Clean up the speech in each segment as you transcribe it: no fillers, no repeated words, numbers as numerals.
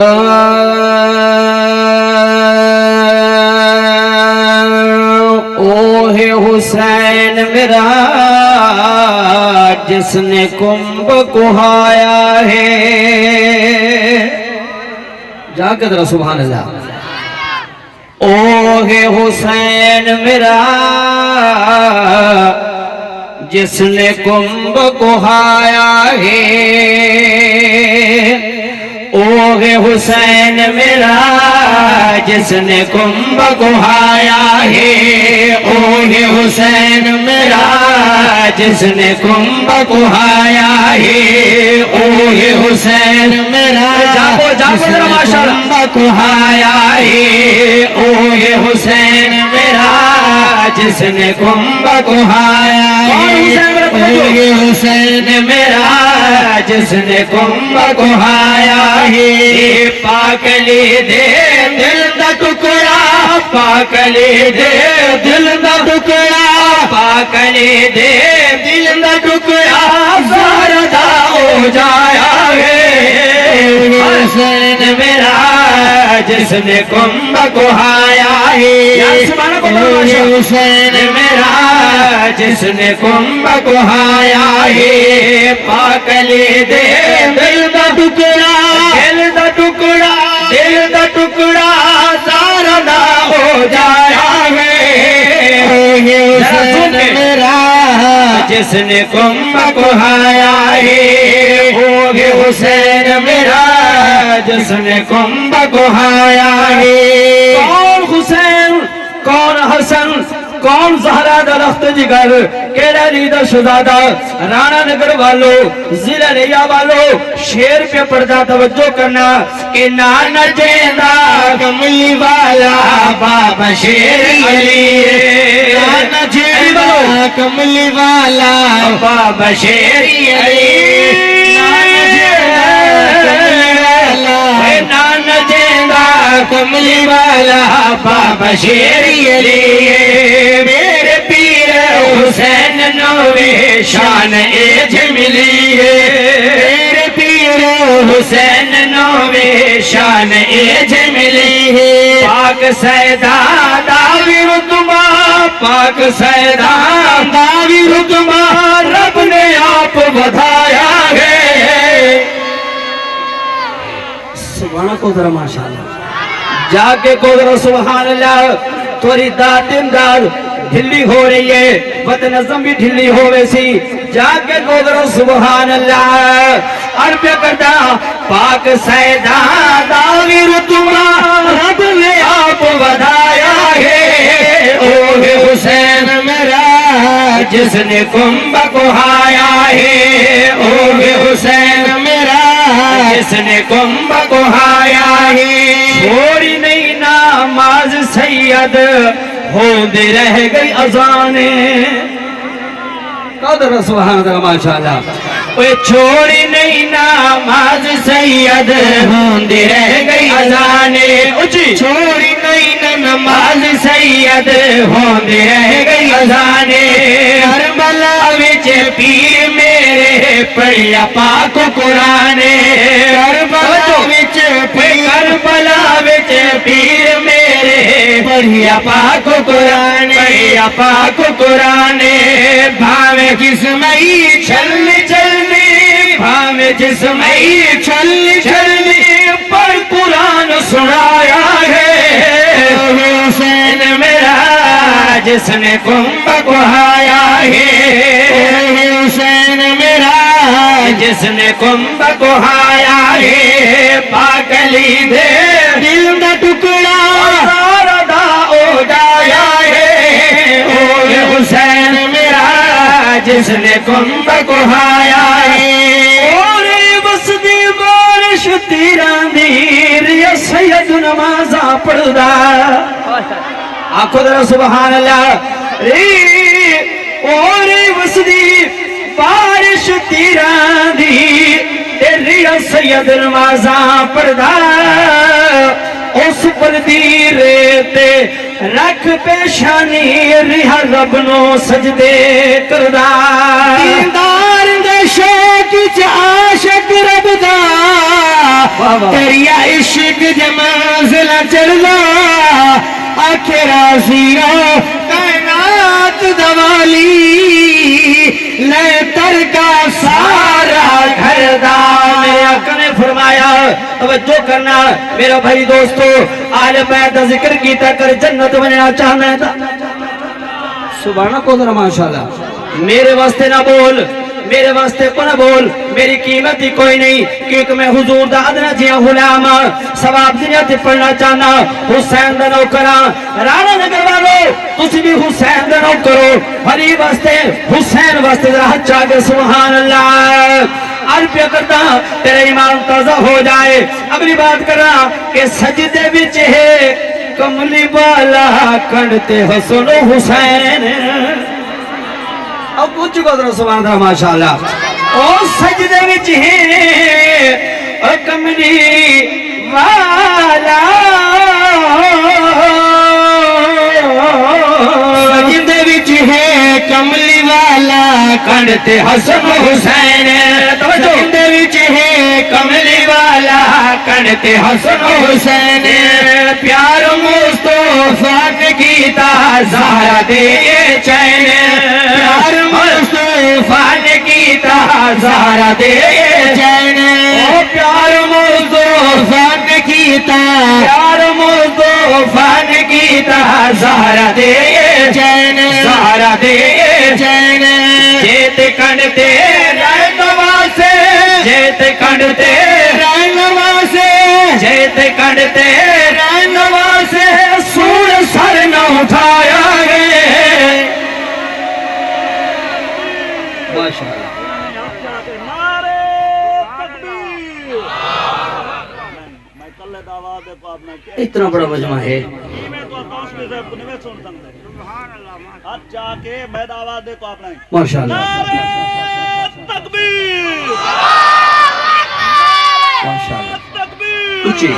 اوہ حسین میرا جس نے کنب کہایا ہے، جا کے ذرا سبحان اللہ۔ اوہ حسین میرا جس نے کنب کہایا ہے، اوہ حسین میرا جس نے کنب کہایا ہے، اوہ حسین میرا جس نے کنب کہایا ہے، اوہ حسین میرا جس نے کنب کہایا ہے، اوہ حسین میرا جس نے کنب کہایا ہے، اوہ حسین میرا جس نے کنب کہایا ہے، پاکلی دے دل دا ٹکڑا، پاکلی دے دل دا ٹکڑا، پاکلی دے دل دا ٹکڑا زاردہ ہو جایا ہے، حسین میرا جس نے کنب کہایا ہے، حسین میرا جس نے کنب کہایا ہے، پاکلی دے دل دا ٹکڑا، دل دا ٹکڑا، دل دا ٹکڑا زاردہ ہو جایا ہے، حسین میرا جس نے کنب کہایا ہے، حسین میرا جس نے کنب کہایا ہے۔ کون حسین، کون حسن، کون زہرا درخت جگر، کیڑا لیدہ شہزادہ، رانا نگر والو، ضلع ریا والو، شیر پہ پردہ توجہ کرنا کہ نانا جیندہ کملی والا بابا شیر علی، نانا جیندہ کملی والا بابا شیر علی، نانا جیندہ کملی والا بابا شیر علی، میرے پیر حسین نوے شان ایج ملی ہے، میرے پیر حسین نوے شان ایج ملی ہے، پاک سیدہ داوی رتبہ، پاک سیدہ داوی رتبہ رب نے آپ بدھایا ہے، سبحانہ کو ذرا ماشاءاللہ جا کے کو ذرا سبحان اللہ، توری داد امداد ڈھلی ہو رہی ہے، وطن نظم بھی ڈھلی ہو ویسی، جا کے کو ذرا سبحان اللہ عرب کرتا، پاک سیدہ داوی رتبہ رب نے آپ بدھایا ہے، اوہ حسین میرا جس نے کنب کہایا ہے، اوہ حسین میرا جس نے کنب کہایا ہے، چھوڑی نہیں نماز سید ہوندے رہ گئی اذانیں، قدر سبحان اللہ ماشاءاللہ، چھوڑی نہیں نماز سید ہوندے رہ گئی اذانیں، چھوڑی نہیں نماز سید ہوندے رہ گئی اذانیں، کربلا وچ پیر میرے پڑھیا پاک قرآن، کربلا وچ پیر میرے پڑھیا پاک قرآن، پڑھیا پاک قرآن، بھاوے جسمئی چھل چھلنی، بھاوے جسمئی چھل چھلنی پر قرآن سنایا ہے، حسین میرا جس نے کنب کہایا ہے، حسین میرا جس نے کنب کہایا ہے، پاکلی دے دل دا ٹکڑا زاردہ ہو جایا ہے، اوہ حسین میرا جس نے کنب کہایا ہے، اور بسدی بارش تیران دیر یا سید نمازہ پڑھدا، آنکھو ذرا سبحان اللہ، اور بسدی بارش تیران دیر یا سید نمازہ پڑھدا، اس پر دیرے تے رکھ پیشانی رہا رب نو سجدے کردہ، دیدار دے شوق عاشق رب دا تیری عشق دی منزل چڑھدا آخرا سیو کائنات دوالی لے تر کا سارا گھر دا میرے آقا نے فرمایا توجہ کرنا میرا بھائی دوستو آل بیت دا ذکر کیتا کر جنت بننا چاہنا تھا سبحانہ کو ذرا ماشاءاللہ میرے واسطے نہ بول میرے واسطے کو نہ بول میری قیمت ہی کوئی نہیں کیونکہ میں حضور دا ادنا جیا غلام ثواب دنیا تے پڑھنا چاہنا حسین دا نوکراں رانا نگر والو تسی بھی حسین دا نوکرو ہری واسطے حسین واسطے ذرا ہاتھ چاہ کے سبحان اللہ عربیہ کرتا تیرے ایمان تازہ ہو جائے اگلی بات کرنا کہ سجدے بچ ہے کملی والا کڑتے حسن و حسین اب پوچھ چکا ذرا سبحان اللہ ماشاءاللہ او سجدے وچ ہے او کملی والا سجدے وچ ہے کملی والا کڑتے حسن و حسین سجدے وچ ہے کملی والا کڑتے حسن و حسین پیار مصطفیٰ نے کیتا زہرا دے چین پیار مصطفیٰ نے کیتا زہرا دے چین پیار مصطفیٰ نے کیتا پیار مصطفیٰ نے کیتا زہرا دے چین زہرا دے چین جیت کنڈتے رہنما سے جیت کنڈتے رہنما سے جیت کنڈتے رہنما سے سور سر نہ اٹھایا گئے اتنا بڑا مجمع ہے ماشاءاللہ ماشاءاللہ اچھی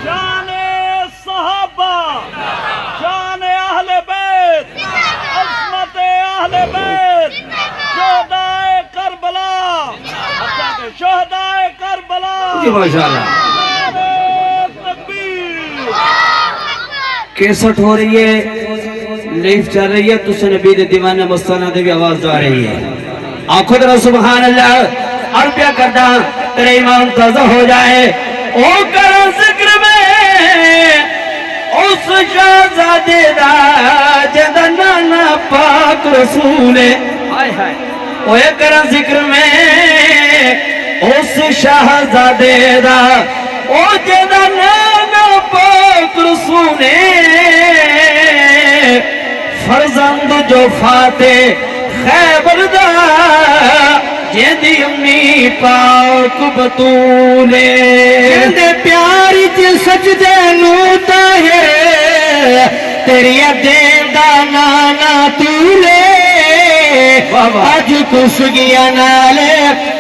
شان صحابہ شان اہل بیت عظمت اہل بیت شہدائے کربلا شہدائے کربلا جی ماشاءاللہ کیسٹ ہو رہی ہے لیف چل رہی ہے تو سے نبی دے دیوانے مستانہ دے بھی آواز جا رہی ہے آنکھوں در سبحان اللہ عربیہ کرتا تیرے ایمان تازہ ہو جائے او کر ذکر میں اس شہزادے دا جدہ نانا پاک رسول او کر ذکر میں اس شہزادے دا او جدہ نانا پاک رسول فرزند جو فاتح خیبر دا جیدی امی پاک بطولے جیدے پیاری چی سجدے نوتا ہے تیری دین دا نانا تولے آج کس گیا نالے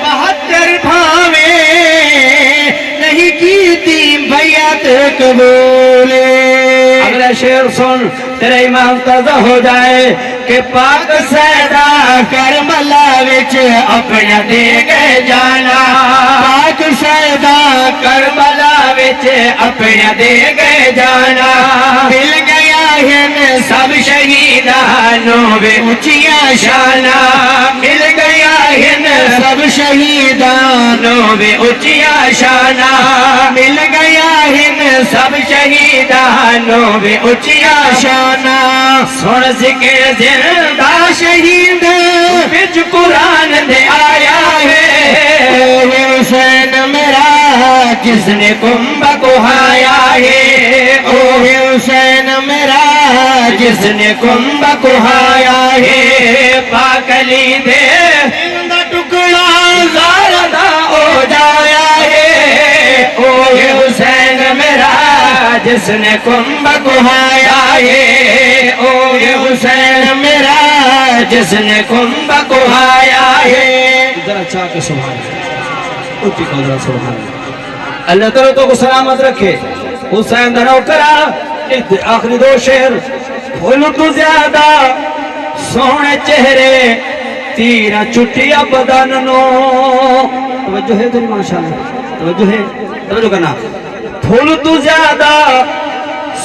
72 بھاوے نہیں کی تیم بیعت قبولے اگلے شعر سن تیرے ایمان تازہ ہو جائے کہ پاک سیدہ کربلا وچ اپنا دے گئے جانا پاک سیدہ کربلا وچ اپنا دے گئے جانا مل گیا ہے سب شہیدانوں بے اونچیاں شانہ مل گیا ہے سب شہیدانوں بے اونچیاں شانہ مل گیا ہے سب شہیدانوں بے اونچیاں شانہ سن ذکر زندہ شہید بچ قرآن دے آیا ہے حسین میرا جس نے کنبہ کو ہایا ہے او حسین میرا جس نے کنبہ کو ہایا ہے پاک علی دے دا ٹکڑا زاردہ ہو جایا ہے او حسین میرا جس نے کنبہ کو ہایا ہے او حسین میرا جس نے کنبہ کو ہایا ہے ذرا چاہ کے سبحان اٹھی کو ذرا سبحان اللہ تعالیٰ تو کو سلامت رکھے حسین دنو کرا آخری 2 شعر پھول تو زیادہ سونے چہرے تیرا چٹیا بدن نو توجہ ہے تیری ماشاءاللہ توجہ ہے توجہ کرنا پھول تو زیادہ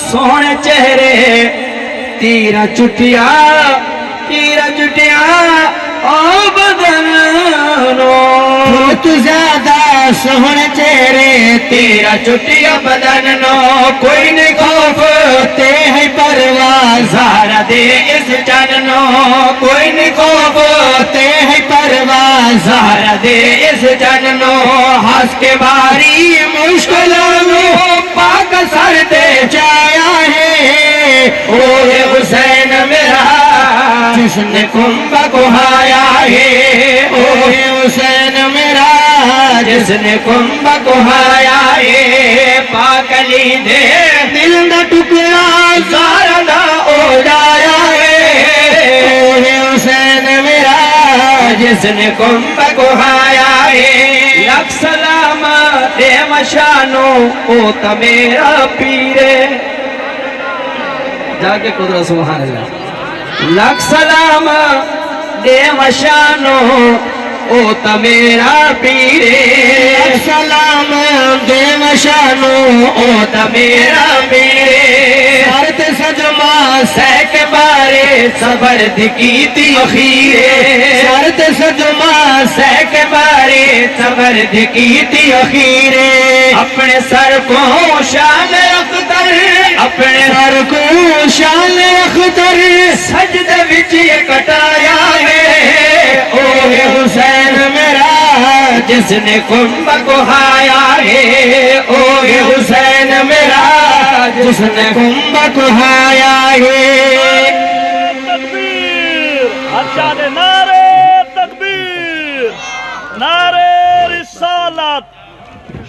سونے چہرے تیرا چٹیا او بدن نو تو زیادہ سوہنے چہرے تیرا چٹیا بدن نو کوئی نہیں خوف تے ہے پرواز زہرا دے اس جننو کوئی نہیں خوف تے ہے پرواز زہرا دے اس جننو ہنس کے باری مشکلوں پاک سر دے جایا ہے اوہ حسین میرا جس نے کنبہ کو ہایا ہے اوہ حسین میرا جس نے کنبہ کو ہایا ہے پاک علی دے دل دا ٹکڑا زارا دا اڑایا ہے اوہ حسین میرا جس نے کنبہ کو ہایا ہے لکھ سلام دے مشانو او تا میرا پیرے جا کے قدرت سبحان اللہ لکھ سلام دے مشانو او تا میرا پیرے سلام دے مشانو او تا میرا پیرے سرت سجما سیک بارے صبر دکیتی اخیرے سرت سجما سیک بارے صبر دکیتی اخیرے اپنے سر کو شان اختر اپنے سر کو شان اختر سجدے وچ یہ کٹایا ہے اوہ حسین میرا جس نے کنبہ کو ہایا ہے اوہ حسین میرا جس نے کنبہ کو ہایا ہے تکبیر اچھا دے نعرے تکبیر نعرے رسالت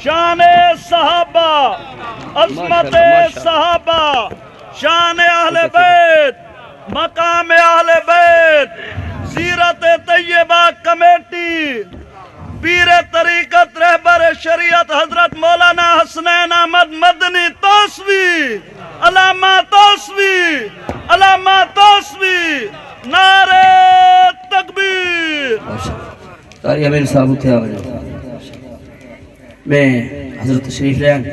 شان صحابہ عظمت صحابہ شان اہل بیت مقام اہل بیت سیرت طیبہ کمیٹی پیر طریقت رہبر شریعت حضرت مولانا حسنین احمد مدنی توسوی علامہ توسوی نعرے تکبیر قاری امین صاحب اٹھے آوے میں حضرت تشریف لین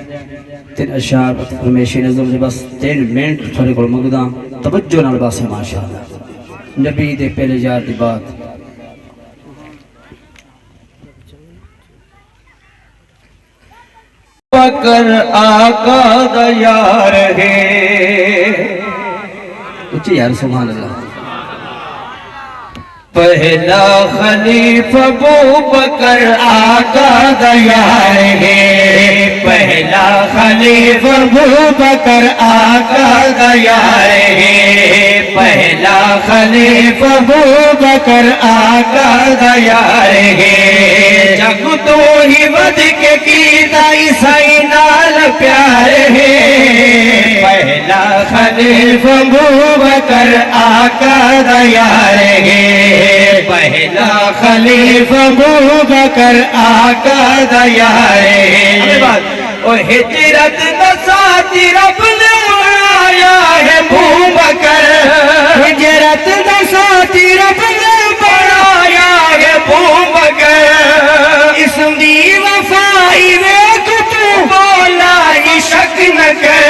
3 اشعار فرمیشی نظم سے بس 3 منٹ تھوڑے کو مقدام توجہ نال باسے ماشاءاللہ نبی دے پہلے یار دی بات بکر آقا دا یار ہے اچھی یار سبحان اللہ پہلا خلیفہ ابو بکر آقا دا یار ہے پہلا خلیفہ ابو بکر آقا دا یار ہے پہلا خلیفہ ابو بکر آقا دا یار ہے جگ تو ہی ود کے کیتا عیسائی نال پیار ہے پہلا خلیفہ ابو بکر آقا دا یار ہے پہلا خلیفہ ابو بکر آقا دا یار ہے او ہجرت دا ساتھی رب نے بنایا ہے ابو بکر ہجرت دا ساتھی رب نے بنایا ہے ابو بکر اسم دی وفائی ویک تو بولا ہی شک نہ کر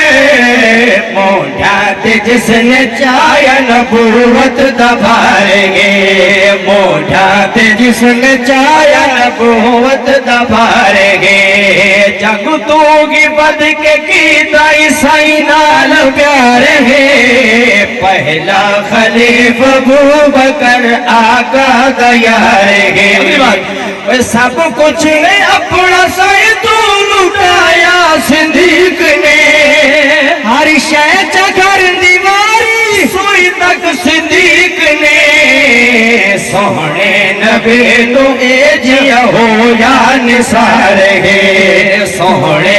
موڈا تے جس نے چاہیا نبوت دبھائیں گے موڈا تے جس نے چاہیا نبوت دبھائیں گے جگ تو گی بد کے کیتا عیسائی نال پیار ہے پہلا خلیفہ ابو بکر آقا دا یار ہے سب کچھ نے اپنا سائے تو لٹایا صدیق نے ہر شے چکر دیواری سوئی تک صدیق نے سونے نبی تو اے جیا ہو یا نثار ہے سونے